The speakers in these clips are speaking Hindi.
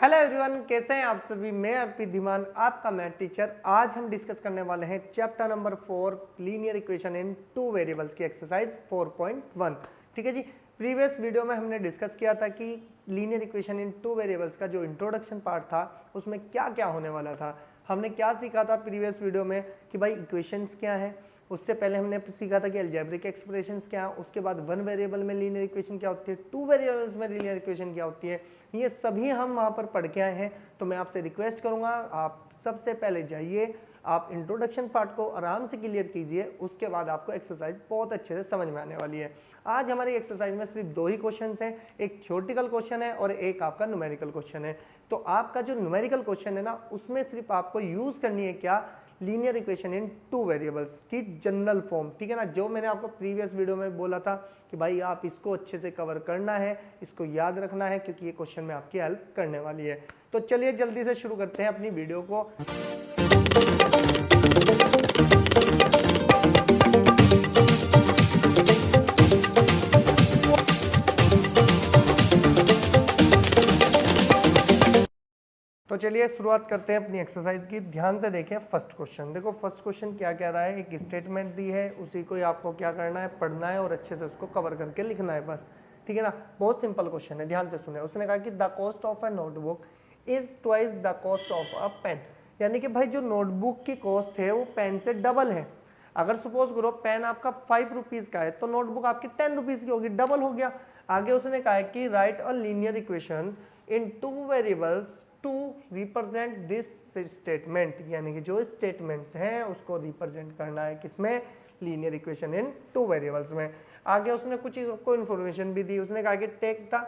हेलो एवरीवन, कैसे हैं आप सभी। मैं अर्पित धीमान, आपका मैथ टीचर। आज हम डिस्कस करने वाले हैं chapter number 4 linear equation in two variables की एक्सरसाइज 4.1। ठीक है जी। प्रीवियस वीडियो में हमने डिस्कस किया था कि linear equation in two variables का जो इंट्रोडक्शन पार्ट था उसमें क्या क्या होने वाला था। हमने क्या सीखा था प्रीवियस वीडियो में कि भाई इक्वेशंस क्या है। उससे पहले हमने सीखा था कि अलजेब्रिक एक्सप्रेशंस क्या है। उसके बाद वन वेरिएबल में लीनियर इक्वेशन क्या होती है, टू वेरिएबल्स में लीनियर इक्वेशन क्या होती है, ये सभी हम वहाँ पर पढ़ के आए हैं। तो मैं आपसे रिक्वेस्ट करूँगा, आप सबसे पहले जाइए, आप इंट्रोडक्शन पार्ट को आराम से क्लियर कीजिए। उसके बाद आपको एक्सरसाइज बहुत अच्छे से समझ में आने वाली है। आज हमारी एक्सरसाइज में सिर्फ दो ही क्वेश्चन हैं, एक थ्योरेटिकल क्वेश्चन है और एक आपका न्यूमेरिकल क्वेश्चन है। तो आपका जो न्यूमेरिकल क्वेश्चन है ना, उसमें सिर्फ आपको यूज़ करनी है क्या, linear equation in two variables की जनरल फॉर्म। ठीक है ना, जो मैंने आपको प्रीवियस वीडियो में बोला था कि भाई आप इसको अच्छे से कवर करना है, इसको याद रखना है, क्योंकि ये क्वेश्चन में आपकी हेल्प करने वाली है। तो चलिए जल्दी से शुरू करते हैं अपनी वीडियो को। तो चलिए शुरुआत करते हैं अपनी एक्सरसाइज की। ध्यान से देखें फर्स्ट क्वेश्चन। देखो फर्स्ट क्वेश्चन क्या कह रहा है, एक स्टेटमेंट दी है, उसी को ही आपको क्या करना है, पढ़ना है और अच्छे से उसको कवर करके लिखना है बस। ठीक है ना, बहुत सिंपल क्वेश्चन है, ध्यान से सुने। उसने कहा कि the cost of a notebook is twice the cost of a pen. यानी कि भाई जो नोटबुक की कॉस्ट है वो पेन से डबल है। अगर सपोज करो पेन आपका 5 रुपीज़ का है तो नोटबुक आपकी 10 रुपीज़ की होगी, डबल हो गया। आगे उसने कहा है कि write a linear equation in two variables to represent this statement. यानी कि जो स्टेटमेंट्स हैं उसको रिप्रेजेंट करना है किसमें, linear equation in two variables में। आगे उसने कुछ को इन्फॉर्मेशन भी दी। उसने कहा कि take the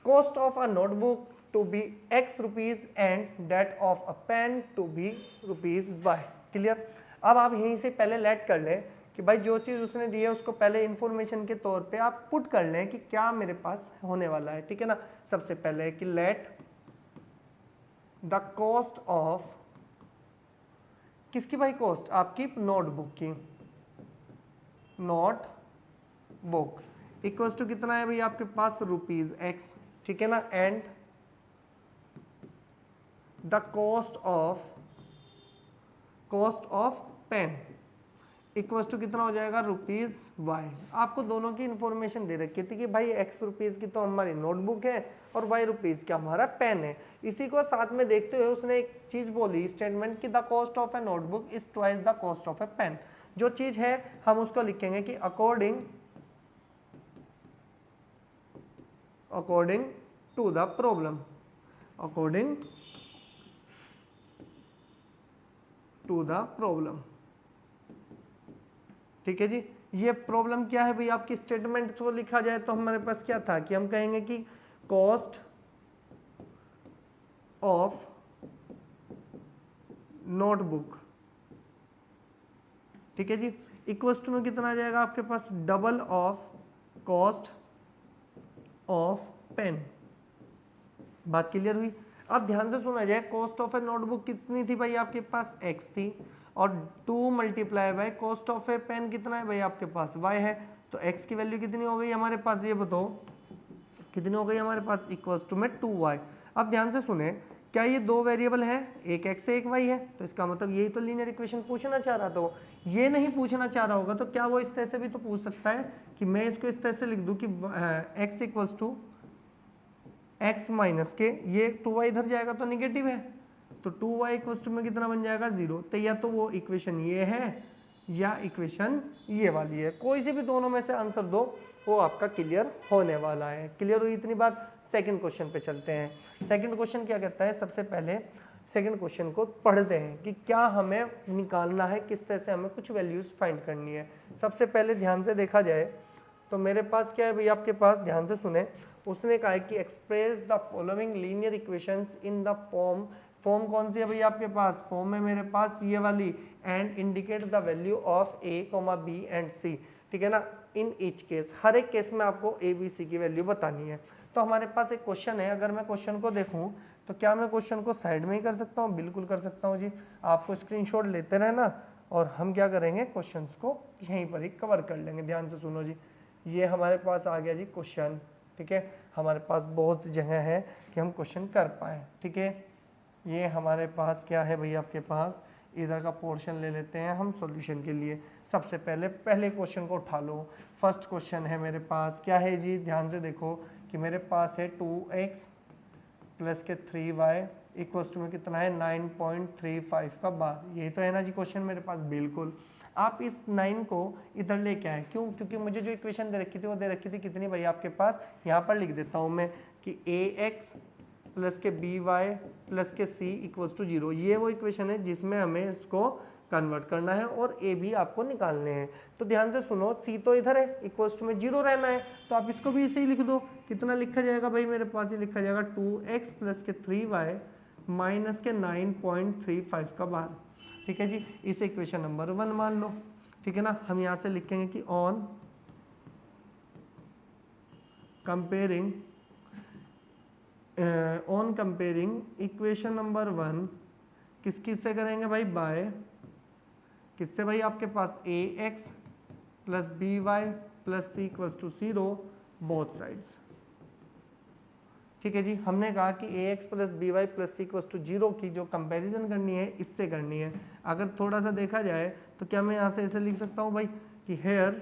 cost of a notebook to be x rupees and that of a pen to be ₹y। Clear. अब आप यहीं से पहले लेट कर लें कि भाई जो चीज़ उसने दी है उसको पहले इंफॉर्मेशन के तौर पे आप पुट कर लें कि क्या मेरे पास होने वाला है। ठीक है ना, सबसे पहले कि लेट द कॉस्ट ऑफ, किसकी भाई कॉस्ट, आपकी नोटबुक की, नोटबुक इक्वल्स टू कितना है भाई आपके पास ₹x। ठीक है ना, and the cost of pen equals to कितना हो जाएगा ₹y। आपको दोनों की इंफॉर्मेशन दे रखी थी कि भाई x रुपीज़ की तो हमारी नोटबुक है और y रुपीज़ का हमारा पेन है। इसी को साथ में देखते हुए उसने एक चीज़ बोली स्टेटमेंट कि the cost of a notebook is twice the cost of a pen. जो चीज़ है हम उसको लिखेंगे कि according to the problem, according to the problem. ठीक है जी। ये प्रॉब्लम क्या है भाई, आपकी स्टेटमेंट को लिखा जाए तो हमारे पास क्या था कि हम कहेंगे कि कॉस्ट ऑफ नोटबुक, ठीक है जी, इक्वल्स टू में कितना आ जाएगा आपके पास, double of cost of pen. बात क्लियर हुई। अब ध्यान से सुना जाए, कॉस्ट ऑफ ए नोटबुक कितनी थी भाई आपके पास, x थी, और 2 multiply by cost of a pen कितना है भाई आपके पास, y है। तो x की वैल्यू कितनी हो गई हमारे पास, ये बताओ कितनी हो गई हमारे पास, इक्वल्स टू में 2y। अब ध्यान से सुने, क्या ये दो वेरिएबल है, एक x है एक y है, तो इसका मतलब यही तो लीनियर इक्वेशन पूछना चाह रहा था वो। ये नहीं पूछना चाह रहा होगा तो क्या वो इस तरह से भी तो पूछ सकता है कि मैं इसको इस तरह से लिख दूं कि x equals to x minus के, ये 2y इधर जाएगा तो निगेटिव है, तो 2y इक्वल्स टू में कितना बन जाएगा 0। तो या तो वो इक्वेशन ये है या इक्वेशन ये वाली है, कोई से भी दोनों में से आंसर दो, वो आपका क्लियर होने वाला है। क्लियर हुई इतनी बात। सेकंड क्वेश्चन पे चलते हैं। सेकंड क्वेश्चन क्या कहता है, सबसे पहले सेकंड क्वेश्चन को पढ़ते हैं कि क्या हमें निकालना है, किस तरह से हमें कुछ वैल्यूज फाइंड करनी है। सबसे पहले ध्यान से देखा जाए तो मेरे पास क्या है भाई आपके पास, ध्यान से सुने। उसने कहा है कि express the following linear equations in the form कौन सी है भाई आपके पास, फॉर्म है मेरे पास ये वाली, and indicate the value of a, b and c। ठीक है ना, इन ईच केस, हर एक केस में आपको a, b, c की वैल्यू बतानी है। तो हमारे पास एक क्वेश्चन है, अगर मैं क्वेश्चन को देखूं तो क्या मैं क्वेश्चन को साइड में ही कर सकता हूँ, बिल्कुल कर सकता हूँ जी। आपको स्क्रीनशॉट लेते रहना और हम क्या करेंगे, क्वेश्चन को यहीं पर ही कवर कर लेंगे। ध्यान से सुनो जी, ये हमारे पास आ गया जी क्वेश्चन। ठीक है, हमारे पास बहुत सी जगह है कि हम क्वेश्चन कर पाएँ। ठीक है, ये हमारे पास क्या है भाई, आपके पास इधर का पोर्शन ले लेते हैं हम सॉल्यूशन के लिए। सबसे पहले क्वेश्चन को उठा लो। फर्स्ट क्वेश्चन है मेरे पास, क्या है जी, ध्यान से देखो कि मेरे पास है 2x प्लस के 3y इक्वल्स टू में कितना है 9.35 का बार। यही तो है ना जी क्वेश्चन मेरे पास। बिल्कुल, आप इस 9 को इधर लेके आए, क्यों? क्योंकि मुझे जो इक्वेशन दे रखी थी वो दे रखी थी कितनी भाई आपके पास, यहाँ पर लिख देता हूँ मैं कि ax प्लस के by प्लस के c इक्वल्स टू 0। ये वो इक्वेशन है जिसमें हमें इसको कन्वर्ट करना है और a भी आपको निकालने हैं। तो ध्यान से सुनो, c तो इधर है, इक्वल्स टू में 0 रहना है, तो आप इसको भी ऐसे ही लिख दो। कितना लिखा जाएगा भाई मेरे पास, ये लिखा जाएगा 2x प्लस के 3y माइनस के 9.35 का बार। ठीक है जी, इसे इक्वेशन नंबर 1 मान लो। ठीक है ना, हम यहाँ से लिखेंगे कि ऑन कंपेयरिंग इक्वेशन नंबर 1 किससे करेंगे भाई, बाय किससे भाई, आपके पास ax plus by plus c equals to 0 both sides. ठीक है जी, हमने कहा कि ax plus by plus c equals to 0 की जो कंपैरिजन करनी है इससे करनी है। अगर थोड़ा सा देखा जाए तो क्या मैं यहाँ से ऐसे लिख सकता हूँ भाई कि हेयर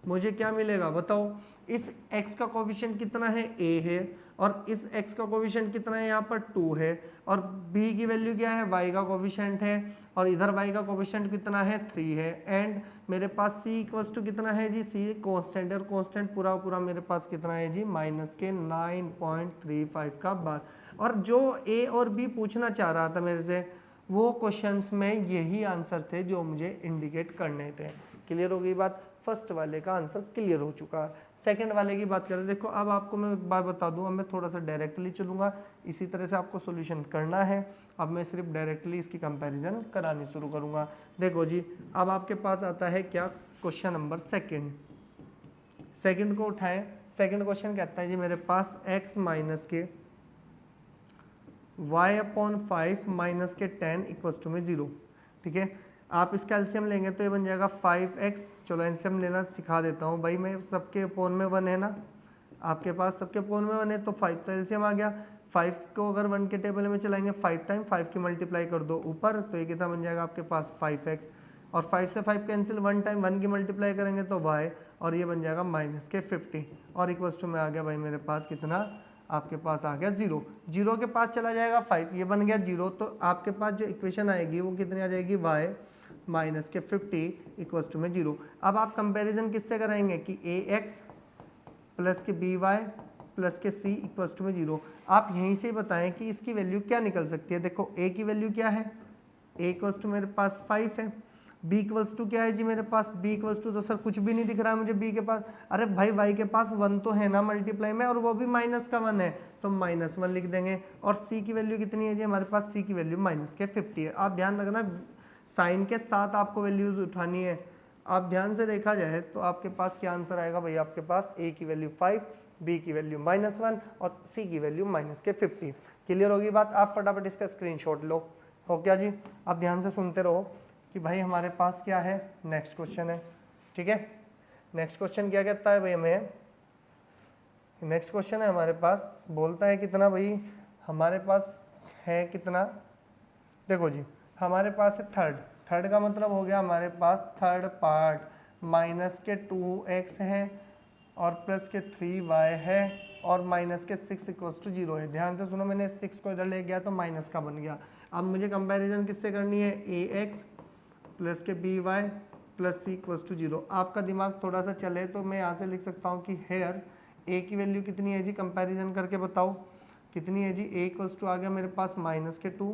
मुझे क्या मिलेगा बताओ, इस x का कोफिशिएंट कितना है, a है, और इस x का कोफिशिएंट कितना है, यहाँ पर 2 है, और b की वैल्यू क्या है, y का कोफिशिएंट है, और इधर y का कोफिशिएंट कितना है, 3 है, एंड मेरे पास c इक्वल्स टू कितना है जी, c कांस्टेंट है, और कांस्टेंट पूरा मेरे पास कितना है जी, माइनस के 9.35 का बार। और जो a और b पूछना चाह रहा था मेरे से, वो क्वेश्चंस में यही आंसर थे जो मुझे इंडिकेट करने थे। क्लियर हो गई बात, फर्स्ट वाले का आंसर क्लियर हो चुका है। सेकंड वाले की बात करें, देखो अब आपको मैं एक बात बता दूं, अब मैं थोड़ा सा डायरेक्टली चलूंगा, इसी तरह से आपको सॉल्यूशन करना है। अब मैं सिर्फ डायरेक्टली इसकी कंपैरिजन करानी शुरू करूंगा। देखो जी, अब आपके पास आता है क्या, क्वेश्चन नंबर सेकंड को उठाएं। सेकंड क्वेश्चन कहता है जी मेरे पास x माइनस के y अपॉन 5 माइनस के 10 इक्वल्स टू में 0। ठीक है, आप इसका एलसीएम लेंगे तो ये बन जाएगा 5x। चलो एलसीएम लेना सिखा देता हूँ भाई मैं, सबके अपॉन में 1 है ना, आपके पास सबके अपॉन में 1 है तो 5 तो एलसीएम आ गया। 5 को अगर 1 के टेबल में चलाएंगे 5 टाइम 5 की मल्टीप्लाई कर दो ऊपर, तो ये कितना बन जाएगा आपके पास 5x, और 5 से 5 कैंसिल, 1 टाइम 1 की मल्टीप्लाई करेंगे तो y, और ये बन जाएगा माइनस के 50, और इक्वल्स टू में आ गया भाई मेरे पास कितना, आपके पास आ गया 0। 0 के पास चला जाएगा 5, ये बन गया 0, तो आपके पास जो इक्वेशन आएगी वो कितनी आ जाएगी, y माइनस के 50 इक्वल्स टू में 0। अब आप कंपैरिजन किससे कराएंगे कि ax प्लस के by प्लस के c इक्वल्स टू में 0। आप यहीं से बताएं कि इसकी वैल्यू क्या निकल सकती है। देखो a की वैल्यू क्या है, a इक्वल्स टू मेरे पास 5 है, b इक्वल्स टू क्या है जी मेरे पास, b इक्वल्स टू तो सर कुछ भी नहीं दिख रहा है मुझे b के पास, अरे भाई y के पास 1 तो है ना मल्टीप्लाई में, और वो भी माइनस का 1 है, तो -1 लिख देंगे। और c की वैल्यू कितनी है जी हमारे पास, c की वैल्यू माइनस के 50 है। आप ध्यान रखना साइन के साथ आपको वैल्यूज उठानी है। आप ध्यान से देखा जाए तो आपके पास क्या आंसर आएगा भाई, आपके पास a की वैल्यू 5, b की वैल्यू -1 और c की वैल्यू माइनस के 50। क्लियर होगी बात, आप फटाफट इसका स्क्रीनशॉट लो। हो क्या जी, आप ध्यान से सुनते रहो कि भाई हमारे पास क्या है, नेक्स्ट क्वेश्चन है। ठीक है, नेक्स्ट क्वेश्चन क्या कहता है भाई हमें, नेक्स्ट क्वेश्चन है हमारे पास, बोलता है कितना भाई, हमारे पास है कितना, देखो जी हमारे पास है थर्ड का मतलब हो गया हमारे पास थर्ड पार्ट, माइनस के 2x है और प्लस के 3y है और माइनस के 6 इक्वल्स टू 0 है। ध्यान से सुनो, मैंने 6 को इधर ले गया तो माइनस का बन गया। अब मुझे कंपैरिजन किससे करनी है, ax प्लस के by plus c equals to 0। आपका दिमाग थोड़ा सा चले तो मैं यहाँ से लिख सकता हूँ कि हेयर a की वैल्यू कितनी है जी, कंपैरिजन करके बताओ कितनी है जी, a इक्वल्स टू आ गया मेरे पास माइनस के 2,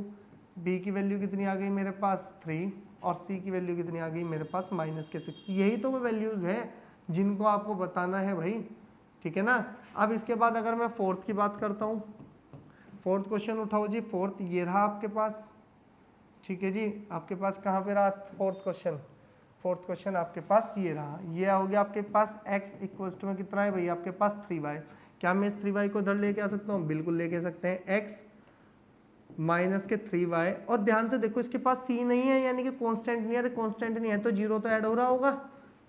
b की वैल्यू कितनी आ गई मेरे पास 3, और c की वैल्यू कितनी आ गई मेरे पास माइनस के 6। यही तो वो वैल्यूज़ हैं जिनको आपको बताना है भाई। ठीक है ना, अब इसके बाद अगर मैं फोर्थ की बात करता हूँ, फोर्थ क्वेश्चन उठाओ जी, फोर्थ ये रहा आपके पास। ठीक है जी, आपके पास कहाँ पे रहा फोर्थ क्वेश्चन, फोर्थ क्वेश्चन आपके पास ये रहा, ये हो गया आपके पास x इक्वल्स टू में कितना है भाई आपके पास 3y। क्या मैं इस 3y को इधर लेके आ सकता हूँ, बिल्कुल लेके सकते हैं, x माइनस के 3y, और ध्यान से देखो इसके पास c नहीं है यानी कि कांस्टेंट नहीं है, कांस्टेंट नहीं है तो 0 तो ऐड हो रहा होगा।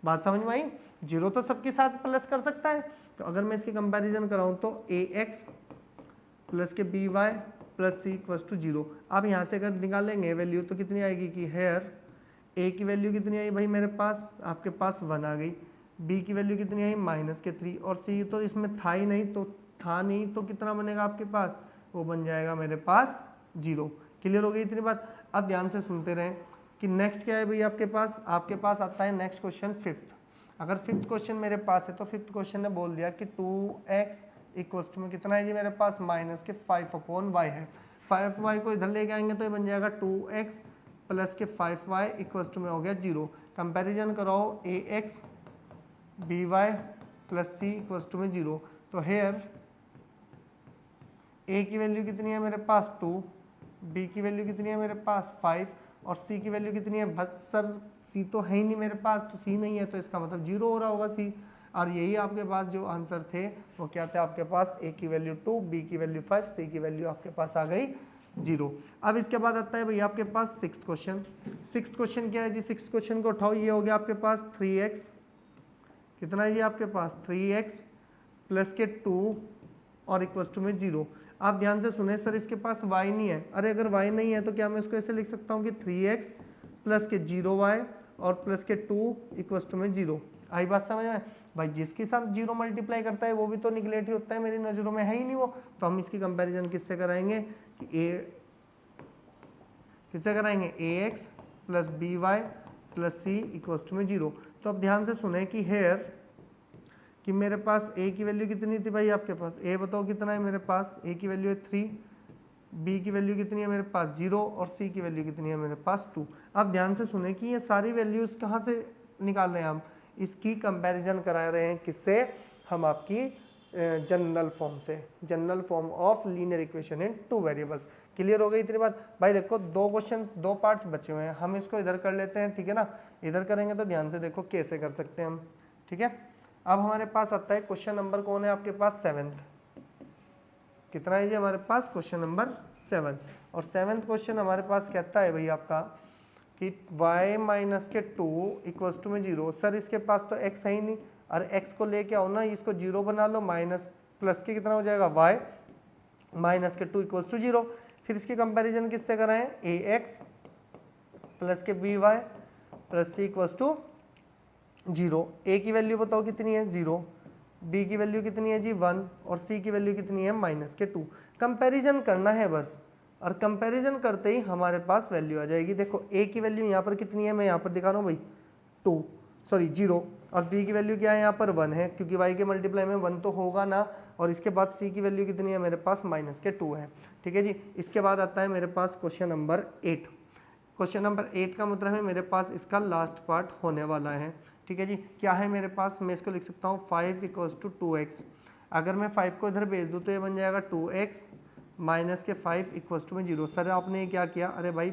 बात समझ में आई, 0 तो सबके साथ प्लस कर सकता है, तो अगर मैं इसकी कंपैरिजन कराऊं तो ए एक्स प्लस के B Y plus C equal to 0। आप यहाँ से अगर निकालेंगे वैल्यू तो कितनी आएगी कि हेयर ए की वैल्यू कितनी आई भाई मेरे पास, आपके पास 1 आ गई, बी की वैल्यू कितनी आई -3 और सी तो इसमें था ही नहीं, तो था नहीं तो कितना बनेगा आपके पास, वो बन जाएगा मेरे पास 0। क्लियर हो गई इतनी बात। अब ध्यान से सुनते रहें कि नेक्स्ट क्या है भाई आपके पास आता है नेक्स्ट क्वेश्चन फिफ्थ। अगर फिफ्थ क्वेश्चन मेरे पास है तो फिफ्थ क्वेश्चन ने बोल दिया कि 2x इक्वल्स टू में कितना है जी मेरे पास -5/y है। 5y को इधर लेके आएंगे तो ये बन जाएगा 2x प्लस के 5y इक्वल्स टू में हो गया 0। कंपैरिजन कराओ ax by plus c equals to में 0। तो हेयर a की वैल्यू कितनी है मेरे पास 2, b की वैल्यू कितनी है मेरे पास 5 और c की वैल्यू कितनी है, बस सर c तो है ही नहीं मेरे पास, तो c नहीं है तो इसका मतलब 0 हो रहा होगा c। और यही आपके पास जो आंसर थे वो क्या थे आपके पास, a की वैल्यू 2, b की वैल्यू 5, c की वैल्यू आपके पास आ गई 0। अब इसके बाद आता है भैया आपके पास सिक्स्थ क्वेश्चन। सिक्स्थ क्वेश्चन क्या है जी, सिक्स्थ क्वेश्चन को उठाओ, ये हो गया आपके पास 3x, कितना है जी आपके पास 3x प्लस के 2 और इक्वल्स टू में 0। आप ध्यान से सुने सर इसके पास y नहीं है, अरे अगर y नहीं है तो क्या मैं इसको ऐसे लिख सकता हूँ कि 3x प्लस के 0y और प्लस के 2 इक्वल्स टू में 0। आई बात समझ में भाई, जिसके साथ 0 मल्टीप्लाई करता है वो भी तो निगलेट ही होता है, मेरी नज़रों में है ही नहीं वो, तो हम इसकी कंपैरिजन किससे कराएंगे कि किससे कराएंगे ax plus by plus c equals to में 0। तो अब ध्यान से सुने कि हेयर कि मेरे पास a की वैल्यू कितनी थी भाई आपके पास, a बताओ कितना है मेरे पास, a की वैल्यू है 3, b की वैल्यू कितनी है मेरे पास 0 और c की वैल्यू कितनी है मेरे पास 2। अब ध्यान से सुने कि ये सारी वैल्यूज कहाँ से निकाल रहे हैं हम, इसकी कंपैरिजन करा रहे हैं किससे, हम आपकी जनरल फॉर्म से, general form of linear equation in 2 variables. Clear हो गई इतनी बात भाई। देखो 2 क्वेश्चंस 2 पार्ट्स बचे हुए हैं, हम इसको इधर कर लेते हैं, ठीक है ना। इधर करेंगे तो ध्यान से देखो कैसे कर सकते हैं हम, ठीक है। अब हमारे पास आता है क्वेश्चन नंबर कौन है आपके पास 7th, कितना है जी हमारे पास क्वेश्चन नंबर 7। और 7th क्वेश्चन हमारे पास कहता है भाई आपका कि y माइनस के 2 इक्वल्स टू में 0। सर इसके पास तो x है ही नहीं, और x को लेके आओ ना, इसको 0 बना लो, माइनस प्लस के कितना हो जाएगा y माइनस के 2 इक्वल्स टू 0। फिर इसकी कंपैरिजन किससे कराएं, ax प्लस के by plus c equals to 0। a की वैल्यू बताओ कितनी है 0, b की वैल्यू कितनी है जी 1 और c की वैल्यू कितनी है माइनस के 2। कंपैरिजन करना है बस, और कंपैरिजन करते ही हमारे पास वैल्यू आ जाएगी। देखो a की वैल्यू यहाँ पर कितनी है, मैं यहाँ पर दिखा रहा हूँ भाई 0, और b की वैल्यू क्या है यहाँ पर 1 है, क्योंकि y के मल्टीप्लाई में 1 तो होगा ना। और इसके बाद c की वैल्यू कितनी है मेरे पास माइनस के 2 है, ठीक है जी। इसके बाद आता है मेरे पास क्वेश्चन नंबर 8। क्वेश्चन नंबर 8 का मतलब है मेरे पास इसका लास्ट पार्ट होने वाला है, ठीक है जी। क्या है मेरे पास, मैं इसको लिख सकता हूँ 5 इक्वल्स टू 2x। अगर मैं 5 को इधर भेज दूँ तो ये बन जाएगा 2x माइनस के 5 इक्वल्स टू में 0। सर आपने क्या किया, अरे भाई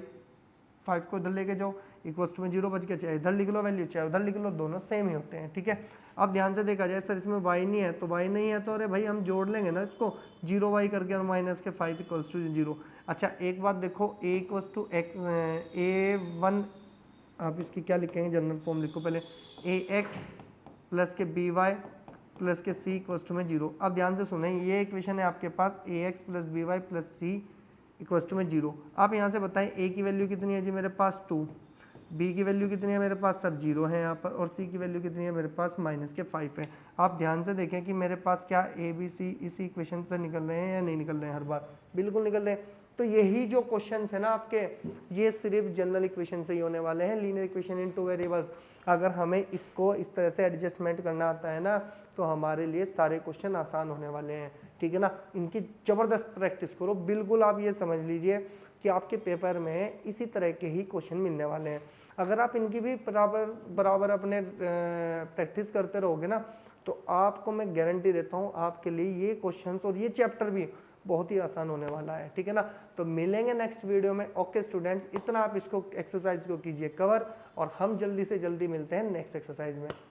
5 को इधर लेके जाओ, इक्वल्स टू में 0 बच गया, चाहे इधर लिख लो वैल्यू चाहे उधर लिख लो, दोनों सेम ही होते हैं, ठीक है। अब ध्यान से देखा जाए सर इसमें y नहीं है, तो y नहीं है तो अरे भाई हम जोड़ लेंगे ना इसको 0y करके, और माइनस के 5 इक्वल्स टू 0। अच्छा एक बात देखो, a equals to x a1, आप इसकी क्या लिखेंगे जनरल फॉर्म लिखो पहले, ax प्लस के by प्लस के c इक्वल्स टू में 0। अब ध्यान से सुने, ये इक्वेशन है आपके पास ax plus by plus c equals to में 0। आप यहाँ से बताएं a की वैल्यू कितनी है जी मेरे पास 2, b की वैल्यू कितनी है मेरे पास सर 0 है यहाँ पर, और c की वैल्यू कितनी है मेरे पास माइनस के 5 है। आप ध्यान से देखें कि मेरे पास क्या a b c इसी इक्वेशन से निकल रहे हैं या नहीं निकल रहे हैं, हर बार बिल्कुल निकल रहे हैं। तो यही जो क्वेश्चंस है ना आपके, ये सिर्फ जनरल इक्वेशन से ही होने वाले हैं, लीनियर इक्वेशन इन 2 वेरिएबल्स। अगर हमें इसको इस तरह से एडजस्टमेंट करना आता है ना, तो हमारे लिए सारे क्वेश्चन आसान होने वाले हैं, ठीक है ना। इनकी ज़बरदस्त प्रैक्टिस करो, बिल्कुल आप ये समझ लीजिए कि आपके पेपर में इसी तरह के ही क्वेश्चन मिलने वाले हैं। अगर आप इनकी भी बराबर अपने प्रैक्टिस करते रहोगे ना, तो आपको मैं गारंटी देता हूँ आपके लिए ये क्वेश्चंस और ये चैप्टर भी बहुत ही आसान होने वाला है, ठीक है ना। तो मिलेंगे नेक्स्ट वीडियो में। ओके स्टूडेंट्स, इतना आप इसको एक्सरसाइज को कीजिए कवर, और हम जल्दी से जल्दी मिलते हैं नेक्स्ट एक्सरसाइज में।